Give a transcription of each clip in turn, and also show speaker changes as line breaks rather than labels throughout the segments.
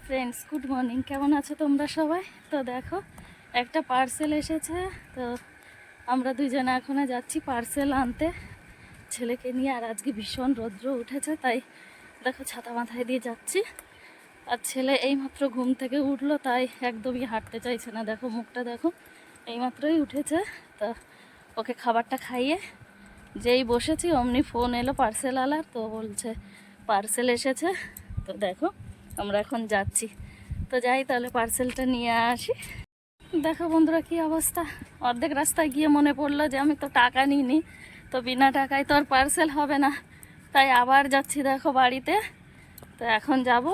Friends, good morning. কেমন আছো তোমরা সবাই? তো দেখো, একটা পার্সেল এসেছে। তো আমরা দুজনে এখনো যাচ্ছি পার্সেল আনতে ছেলেকে নিয়ে। আর আজকে ভীষণ রৌদ্র উঠেছে, তাই দেখো ছাতা মাথায় দিয়ে যাচ্ছি। আর ছেলে এইমাত্র ঘুম থেকে উঠলো, তাই একদমই হাঁটতে চাইছে না। দেখো মুখটা দেখো, এইমাত্রই উঠেছে। তো ওকে খাবারটা খাইয়ে যেই বসেছি অমনি ফোন এলো পার্সেলওয়ালার। তো বলছে পার্সেল এসেছে। তো দেখো আমরা এখন যাচ্ছি। তো যাই তাহলে পার্সেলটা নিয়ে আসি। দেখো বন্ধুরা কি অবস্থা। অর্ধেক রাস্তায় গিয়ে মনে পড়লো যে আমি তো টাকা নিইনি, তো বিনা টাকায় তো আর পার্সেল হবে না, তাই আবার যাচ্ছি দেখো বাড়িতে। তো এখন যাব,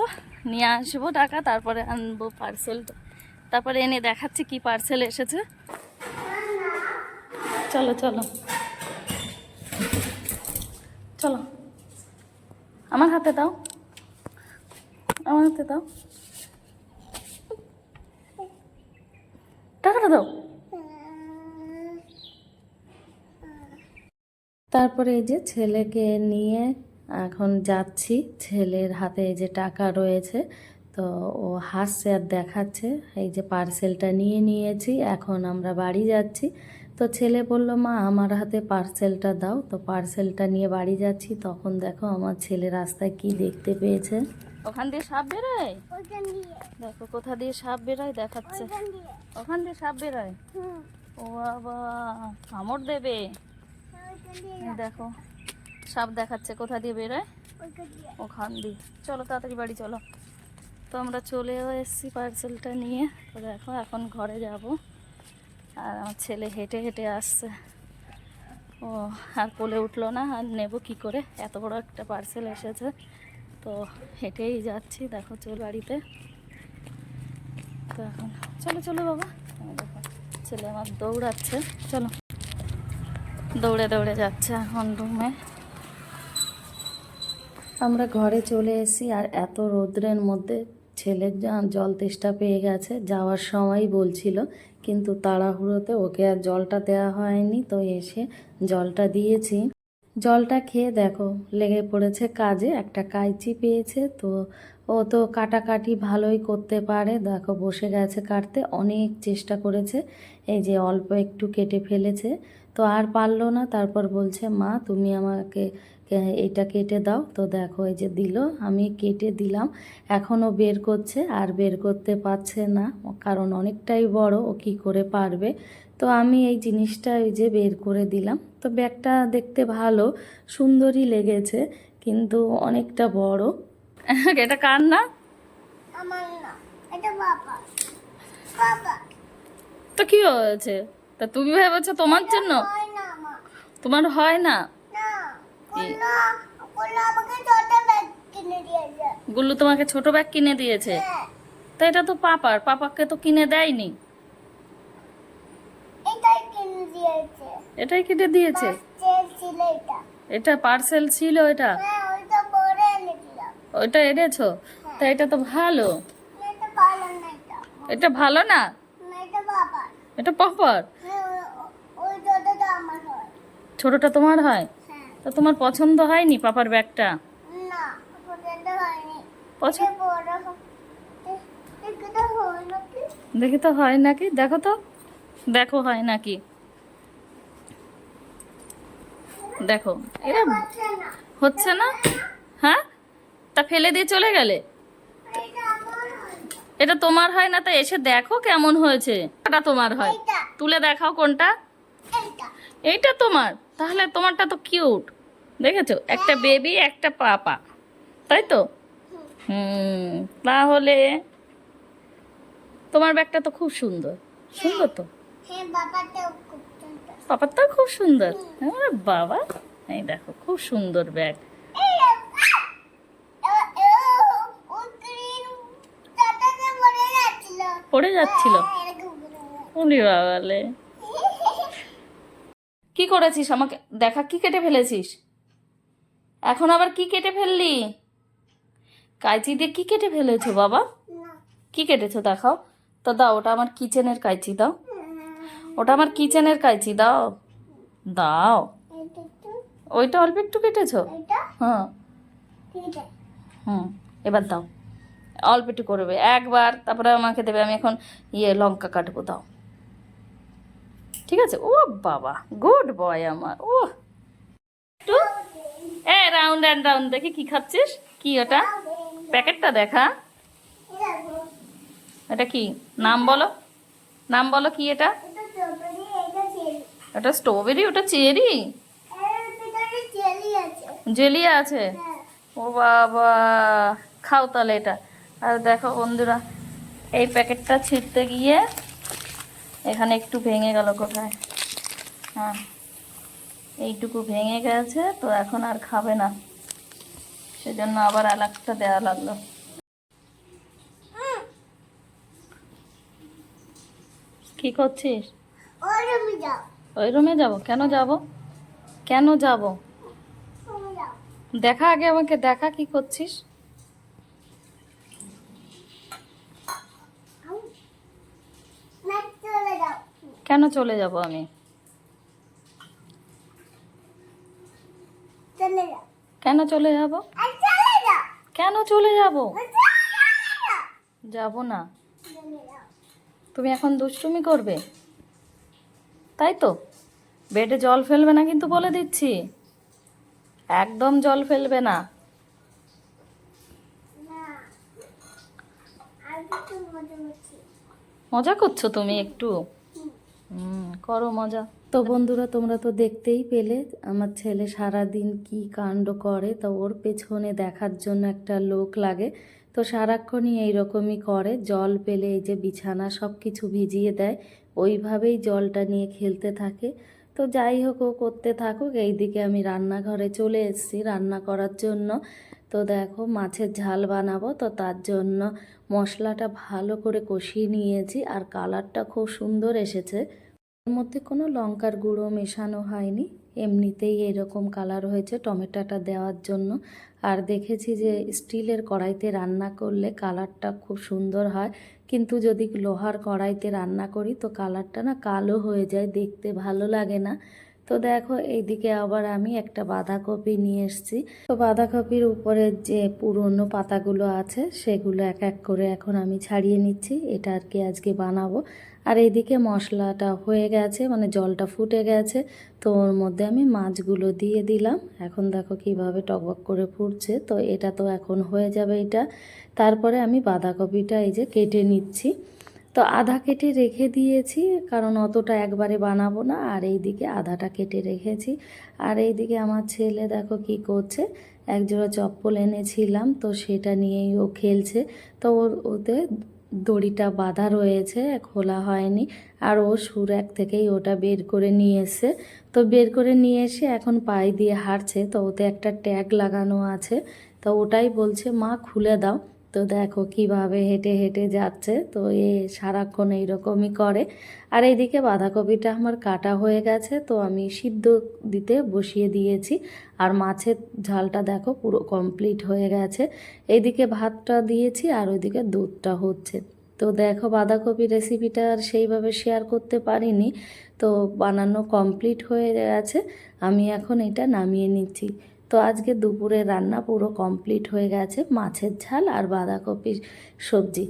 নিয়ে আসবো টাকা, তারপরে আনবো পার্সেলটা। তারপরে এনে দেখাচ্ছি কি পার্সেল এসেছে। চলো চলো চলো, আমার হাতে দাও, আমার হাতে দাও, টাকাটা দাও। তারপরে এই যে ছেলেকে নিয়ে এখন যাচ্ছি। ছেলের হাতে এই যে টাকা রয়েছে, তো ও হাসছে আর দেখাচ্ছে এই যে পার্সেলটা নিয়ে নিয়েছি, এখন আমরা বাড়ি যাচ্ছি। তো ছেলে বলল, মা আমার হাতে পার্সেলটা দাও। তো পার্সেলটা নিয়ে বাড়ি যাচ্ছি। তখন দেখো আমার ছেলে রাস্তায় কি দেখতে পেয়েছে। ওখান দিয়ে সাপ বেরোয়, দেখো কোথা দিয়ে সাপ বেরোয় দেখাচ্ছে। ওখান দিয়ে সাপ বেরোয়, ও বাবা কামড় দেবে। দেখো সাপ দেখাচ্ছে, কোথা দিয়ে বেরোয়, ওখান দিয়ে। চলো তাড়াতাড়ি বাড়ি চলো। তো আমরা চলেও এসেছি পার্সেলটা নিয়ে। তো দেখো এখন ঘরে যাব। আর আমার ছেলে হেঁটে হেঁটে আসছে। ও আর কোলে উঠলো না, আর নেব কি করে, এত বড় একটা পার্সেল এসেছে। তো হেঁটেই যাচ্ছি দেখো চল বাড়িতে। তো এখন চলো চলো বাবা। দেখো ছেলে আমার দৌড়াচ্ছে, চলো। দৌড়ে দৌড়ে যাচ্ছে এখন রুমে। আমরা ঘরে চলে এসেছি। আর এত রৌদ্রের মধ্যে ছেলের জল তেষ্টা পেয়ে গেছে, যাওয়ার সময় বলছিল, কিন্তু তাড়াহুড়োতে ওকে আর জলটা দেওয়া হয়নি। তো এসে জলটা দিয়েছি। জলটা খেয়ে দেখো লেগে পড়েছে কাজে, একটা কাঁচি পেয়েছে। তো ও তো কাটাকাটি ভালোই করতে পারে, দেখো বসে গেছে কাটতে। অনেক চেষ্টা করেছে, এই যে অল্প একটু কেটে ফেলেছে। তো আর পারলো না, তারপর বলছে, মা তুমি আমাকে এটা কেটে দাও। তো দেখো এই যে দিল, আমি কেটে দিলাম। এখনও বের করছে, আর বের করতে পারছে না, কারণ অনেকটাই বড়, ও কী করে পারবে। তো আমি এই জিনিসটা ওই যে বের করে দিলাম। তো ব্যাগটা দেখতে ভালো, সুন্দরই লেগেছে, কিন্তু অনেকটা বড়। এটা কার না?
আমার না, এটা বাবা। বাবা
তো কি হয়েছে? তা তুমি ভেবেছো তোমার জন্য?
হয় না মা।
তোমার হয় না?
না, কোলা কোলা আমাকে ছোট ব্যাগ কিনে দিয়েছে।
গুল্লু তোমাকে ছোট ব্যাগ কিনে দিয়েছে?
হ্যাঁ,
তা এটা তো পাপার, পাপাকে তো কিনে দেয়নি।
এটাই কিনে দিয়েছে।
এটাই কিনে দিয়েছে?
বাচ্চার ছিল এটা।
এটা পার্সেল ছিল এটা?
হ্যাঁ, ওইটা পরে এনে দিলাম।
ওইটা এনেছো? তা এটা তো ভালো।
এটা ভালো না এটা।
এটা ভালো না?
না, এটা বাবার।
এটা পাপার?
হ্যাঁ, ওই ছোটটা আমার হয়।
ছোটটা তোমার হয়?
হ্যাঁ,
তা তোমার পছন্দ হয়নি পাপার ব্যাগটা?
না, পছন্দ হয়নি।
পছন্দ
এটা বড় এটা হয় নাকি?
দেখি তো হয় নাকি, দেখো তো, দেখো হয় নাকি, দেখো। এটা
হচ্ছে না।
হচ্ছে না? হ্যাঁ, তা ফেলে দিয়ে চলে গেলে?
এটা আমার হয়।
এটা তোমার হয় না, তা এসে দেখো কেমন হয়েছে। এটা তোমার হয়,
এইটা,
তুলে দেখাও কোনটা।
এইটা।
এইটা তোমার? তাহলে তোমারটা তো কিউট, দেখেছো, একটা বেবি একটা পাপা, তাই তো? তাহলে তোমার ব্যাগটা তো খুব সুন্দর, সুন্দর তো।
হ্যাঁ, বাবাটাও খুব সুন্দর।
পাপারটাও খুব সুন্দর। হ্যাঁ বাবা, এই দেখো খুব সুন্দর ব্যাগ।
এই, ও গ্রিন চাটাতে পড়ে যাচ্ছিল।
পড়ে যাচ্ছিল?
এরকম করে।
উনি বাবালে, কি করেছিস আমাকে দেখা, কি কেটে ফেলেছিস? এখন আবার কি কেটে ফেললি? কাঁচি দিয়ে কি কেটে ফেলেছো বাবা?
না,
কি কেটেছো দেখাও তো, দাও ওটা আমার কিচেনের কাঁচি দাও, ওটা আমার কিচেনের কাঁচি দাও, দাও।
এটা একটু,
ওইটা অল্প একটু কেটেছো?
এটা,
হ্যাঁ,
এটা।
হুম, এবার দাও, অল্প একটু করবে একবার, তারপরে আমাকে দেবে। আমি এখন লঙ্কা কাটবো, দাও। ঠিক আছে। ও বাবা, গুড বয় আমার। ও একটু রাউন্ড অ্যান্ড রাউন্ড দেখি কি খাচ্ছিস। কি ওটা? প্যাকেটটা দেখা। এটা কি? নাম বলো, নাম বলো কি এটা? এটা স্ট্রবেরি, ওটা চেরি। জেলি আছে। ও বাবা, খাও তাহলে এটা। আর দেখো বন্ধুরা, এই প্যাকেটটা ছিঁড়তে গিয়ে এখানে একটু ভেঙে গেল কোথায়। হ্যাঁ, এইটুকু ভেঙে গেছে, তো এখন আর খাবে না, সেজন্য আবার আরেকটা দেওয়া লাগলো। কি করছিস? ওই রুমে যাব? কেন যাব? কেন যাব? দেখা আগে আমাকে, দেখা কি করছিস। কেন চলে যাব আমি? কেন চলে যাব? কেন চলে যাব? যাব না। তুমি এখন দুষ্টুমি করবে, তাই তো? বেডে জল ফেলবে না কিন্তু, বলে দিচ্ছি, একদম জল ফেলবে না। মজা করছো তুমি একটু? করো মজা। তো বন্ধুরা, তোমরা তো দেখতেই পেলে আমার ছেলে সারা দিন কি কাণ্ড করে। তো ওর পেছনে দেখার জন্য একটা লোক লাগে। তো সারাক্ষণই এইরকমই করে, জল পেলে এই যে বিছানা সব কিছু ভিজিয়ে দেয়, ওইভাবেই জলটা নিয়ে খেলতে থাকে। তো যাই হোক, ও করতে থাকুক। এইদিকে আমি রান্নাঘরে চলে এসেছি রান্না করার জন্য। তো দেখো, মাছের ঝাল বানাবো, তো তার জন্য মশলাটা ভালো করে কষিয়ে নিয়েছি, আর কালারটা খুব সুন্দর এসেছে। এর মধ্যে কোনো লঙ্কার গুঁড়ো মেশানো হয়নি, এমনিতেই এরকম কালার হয়েছে টমেটোটা দেওয়ার জন্য। আর দেখেছি যে স্টিলের কড়াইতে রান্না করলে কালারটা খুব সুন্দর হয়, কিন্তু যদি লোহার কড়াইতে রান্না করি তো কালারটা না কালো হয়ে যায়, দেখতে ভালো লাগে না। তো দেখো, এইদিকে আবার আমি একটা বাঁধাকপি নিয়ে এসেছি। তো বাঁধাকপির উপরে যে পুরনো পাতাগুলো আছে সেগুলো এক এক করে এখন আমি ছাড়িয়ে নিচ্ছি, এটা আর কি আজকে বানাবো। আর এইদিকে মশলাটা হয়ে গেছে, মানে জলটা ফুটে গেছে, তো ওর মধ্যে আমি মাছগুলো দিয়ে দিলাম। এখন দেখো কিভাবে টকবক করে ফুটছে, তো এটা তো এখন হয়ে যাবে এটা। তারপরে আমি বাঁধাকপিটা এই যে কেটে নিচ্ছি, তো আধা কেটে রেখে দিয়েছি, কারণ অতটা একবারে বানাবো না। আর এইদিকে আধাটা কেটে রেখেছি। আর এইদিকে আমার ছেলে দেখো কি করছে, একজোড়া চপ্পল এনেছিলাম, তো সেটা নিয়েই ও খেলছে। তো ওতে দড়িটা বাঁধা রয়েছে, খোলা হয়নি। আর ও সুরাক থেকেই ওটা বের করে নিয়ে এসে, তো বের করে নিয়ে এসে এখন পায়ে দিয়ে হাঁটছে। তো ওতে একটা ট্যাগ লাগানো আছে, তো ওটাই বলছে মা খুলে দাও। তো দেখো কিভাবে হেঁটে হেঁটে যাচ্ছে, তো এ সারাক্ষণ এইরকমই করে। আর এইদিকে বাঁধাকপিটা আমার কাটা হয়ে গেছে, তো আমি সিদ্ধ দিতে বসিয়ে দিয়েছি। আর মাছের ঝালটা দেখো পুরো কমপ্লিট হয়ে গেছে। এইদিকে ভাতটা দিয়েছি, আর ওইদিকে দুধটা হচ্ছে। তো দেখো, বাঁধাকপি রেসিপিটা আর সেইভাবে শেয়ার করতে পারিনি, তো বানানো কমপ্লিট হয়ে গেছে। আমি এখন এটা নামিয়ে নিচ্ছি। তো আজকে দুপুরে রান্না পুরো কমপ্লিট হয়ে গেছে, মাছের ঝাল আর বাঁধাকপির সবজি।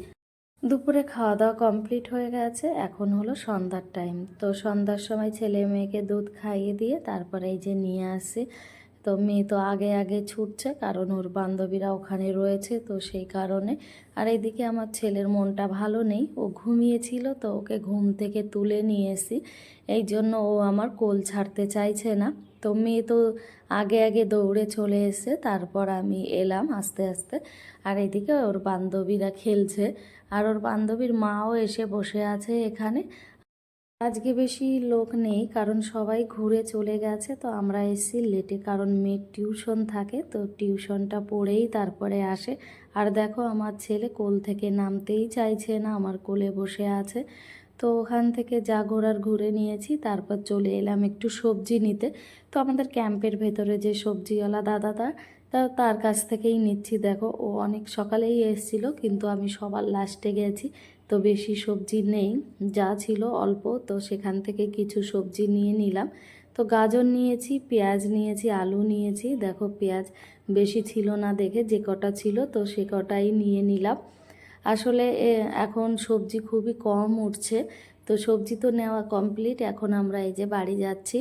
দুপুরে খাওয়া দাওয়া কমপ্লিট হয়ে গেছে, এখন হলো সন্ধ্যার টাইম। তো সন্ধ্যার সময় ছেলে মেয়েকে দুধ খাইয়ে দিয়ে তারপরে এই যে নিয়ে আসি। তো মেয়ে তো আগে আগে ছুটছে, কারণ ওর বান্ধবীরা ওখানে রয়েছে, তো সেই কারণে। আর এইদিকে আমার ছেলের মনটা ভালো নেই, ও ঘুমিয়েছিল, তো ওকে ঘুম থেকে তুলে নিয়ে এসি। এই জন্য ও আমার কোল ছাড়তে চাইছে না। তো মেয়ে তো আগে আগে দৌড়ে চলে এসে, তারপর আমি এলাম আস্তে আস্তে। আর এদিকে ওর বান্ধবীরা খেলছে, আর ওর বান্ধবীর মাও এসে বসে আছে এখানে। আজকে বেশি লোক নেই, কারণ সবাই ঘুরে চলে গেছে, তো আমরা এসেছি লেটে, কারণ মেয়ের টিউশন থাকে, তো টিউশনটা পড়েই তারপরে আসে। আর দেখো, আমার ছেলে কোল থেকে নামতেই চাইছে না, আমার কোলে বসে আছে। তো ওখান থেকে যা ঘোরার ঘুরে নিয়েছি, তারপর চলে এলাম একটু সবজি নিতে। তো আমাদের ক্যাম্পের ভেতরে যে সবজিওয়ালা দাদাটা, তার কাছ থেকেই নিচ্ছি। দেখো, ও অনেক সকালেই এসেছিলো, কিন্তু আমি সবার লাস্টে গেছি, তো বেশি সবজি নেই, যা ছিল অল্প, তো সেখান থেকে কিছু সবজি নিয়ে নিলাম। তো গাজর নিয়েছি, পেঁয়াজ নিয়েছি, আলু নিয়েছি। দেখো, পেঁয়াজ বেশি ছিল না দেখে যে কটা ছিল, তো সে কটাই নিয়ে নিলাম। আসলে এখন সবজি খুবই কম উঠছে, তো সবজি তো নেওয়া কমপ্লিট। এখন আমরা এই যে বাড়ি যাচ্ছি,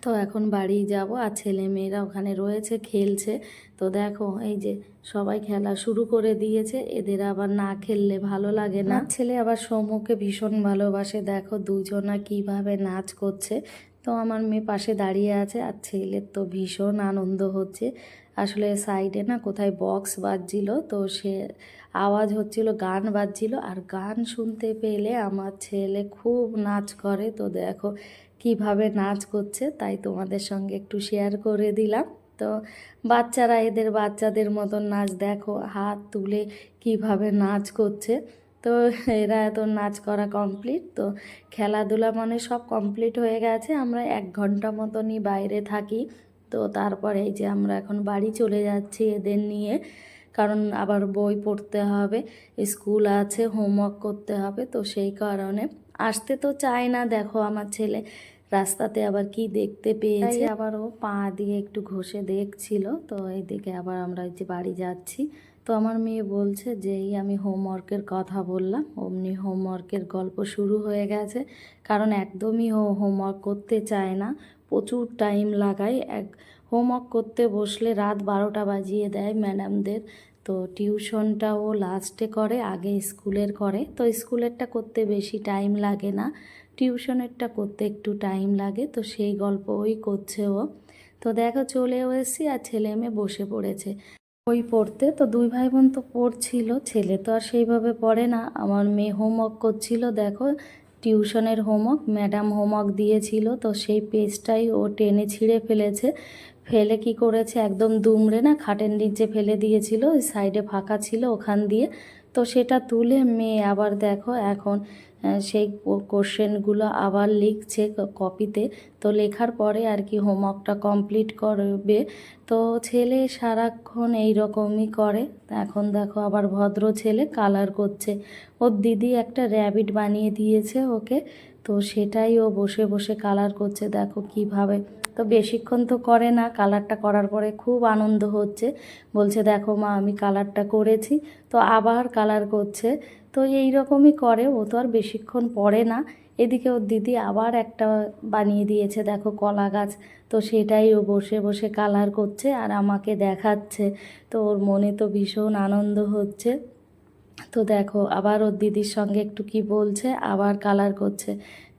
তো এখন বাড়ি যাব আর ছেলে মেয়েরা ওখানে রয়েছে খেলছে। তো দেখো এই যে সবাই খেলা শুরু করে দিয়েছে, এদের আবার না খেললে ভালো লাগে না। ছেলে আবার সৌম্যকে ভীষণ ভালোবাসে, দেখো দুজনা কিভাবে নাচ করছে। তো আমার মেয়ে পাশে দাঁড়িয়ে আছে আর ছেলের তো ভীষণ আনন্দ হচ্ছে। আসলে সাইডে না কোথায় বক্স বাজছিল, তো সে আওয়াজ হচ্ছিল, গান বাজছিল, আর গান শুনতে পেলে আমার ছেলে খুব নাচ করে। তো দেখো কিভাবে নাচ করছে, তাই তোমাদের সঙ্গে একটু শেয়ার করে দিলাম। তো বাচ্চারা এদের বাচ্চাদের মতন নাচ, দেখো হাত তুলে কিভাবে নাচ করছে। তো এরা এত নাচ করা কমপ্লিট, তো খেলাধুলা মানে সব কমপ্লিট হয়ে গেছে। আমরা 1 ঘন্টা মতনই বাইরে থাকি। তো তারপরে এই যে আমরা এখন বাড়ি চলে যাচ্ছি এদের নিয়ে, কারণ আবার বই পড়তে হবে, স্কুল আছে, হোমওয়ার্ক করতে হবে। তো সেই কারণে আসতে তো চায় না। দেখো আমার ছেলে রাস্তাতে আবার কি দেখতে পেয়েছে, আবার ও পা দিয়ে একটু ঘষে দেখছিল। তো এইদিকে আবার আমরা এই যে বাড়ি যাচ্ছি। তো আমার মেয়ে বলছে যেই আমি হোমওয়ার্কের কথা বললাম অমনি হোমওয়ার্কের গল্প শুরু হয়ে গেছে, কারণ একদমই ও হোমওয়ার্ক করতে চায় না, প্রচুর টাইম লাগায়। হোমওয়ার্ক করতে বসলে রাত 12টা বাজিয়ে দেয় ম্যাডামদের। তো টিউশনটাও লাস্টে করে, আগে স্কুলের করে। তো স্কুলেরটা করতে বেশি টাইম লাগে না, টিউশনেরটা করতে একটু টাইম লাগে। তো সেই গল্প ওই করছে ও। তো দেখো চলেও এসেছি আর ছেলে মেয়ে বসে পড়েছে বই পড়তে। তো দুই ভাই বোন তো পড়ছিল, ছেলে তো আর সেইভাবে পড়ে না। আমার মেয়ে হোমওয়ার্ক করছিল, দেখো টিউশনের হোমওয়ার্ক, ম্যাডাম হোমওয়ার্ক দিয়েছিল, তো সেই পেজটাই ও টেনে ছিঁড়ে ফেলেছে। ফেলে কি করেছে, একদম দুমড়ে না খাটের নিচে ফেলে দিয়েছিল, ওই সাইডে ফাঁকা ছিল ওখান দিয়ে। তো সেটা তুলে মেয়ে আবার দেখো এখন সেই কোশ্চেনগুলো আবার লিখছে কপিতে। তো লেখার পরে আর কি হোমওয়ার্কটা কমপ্লিট করবে। তো ছেলে সারাক্ষণ এই রকমই করে। এখন দেখো আবার ভদ্র ছেলে কালার করছে, ওর দিদি একটা র্যাবিট বানিয়ে দিয়েছে ওকে, তো সেটাই ও বসে বসে কালার করছে, দেখো কিভাবে। তো বেশিক্ষণ তো করে না, কালারটা করার পরে খুব আনন্দ হচ্ছে, বলছে দেখো মা আমি কালারটা করেছি। তো আবার কালার করছে। তো এই রকমই করে, ও তো আর বেশিক্ষণ পড়ে না। এদিকে ওর দিদি আবার একটা বানিয়ে দিয়েছে, দেখো কলা গাছ, তো সেটাই ও বসে বসে কালার করছে আর আমাকে দেখাচ্ছে। তো ওর মনে তো ভীষণ আনন্দ হচ্ছে। তো দেখো আবার ওর দিদির সঙ্গে একটু কি বলছে, আবার কালার করছে।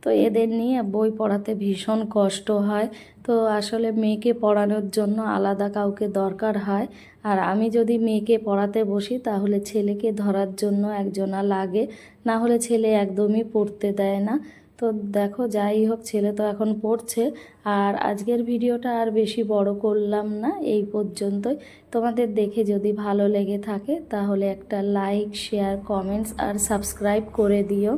তো এদের নিয়ে বই পড়াতে ভীষণ কষ্ট হয়। তো আসলে মেয়েকে পড়ানোর জন্য আলাদা কাউকে দরকার হয়, আর আমি যদি মেয়েকে পড়াতে বসি তাহলে ছেলেকে ধরার জন্য একজনা লাগে, না হলে ছেলে একদমই পড়তে দেয় না। তো দেখো যাই হোক ছেলে তো এখন পড়ছে। আর আজকের ভিডিওটা আর বেশি বড় করলাম না, এই পর্যন্তই। তোমাদের দেখে যদি ভালো লেগে থাকে তাহলে একটা লাইক, শেয়ার, কমেন্টস আর সাবস্ক্রাইব করে দিও।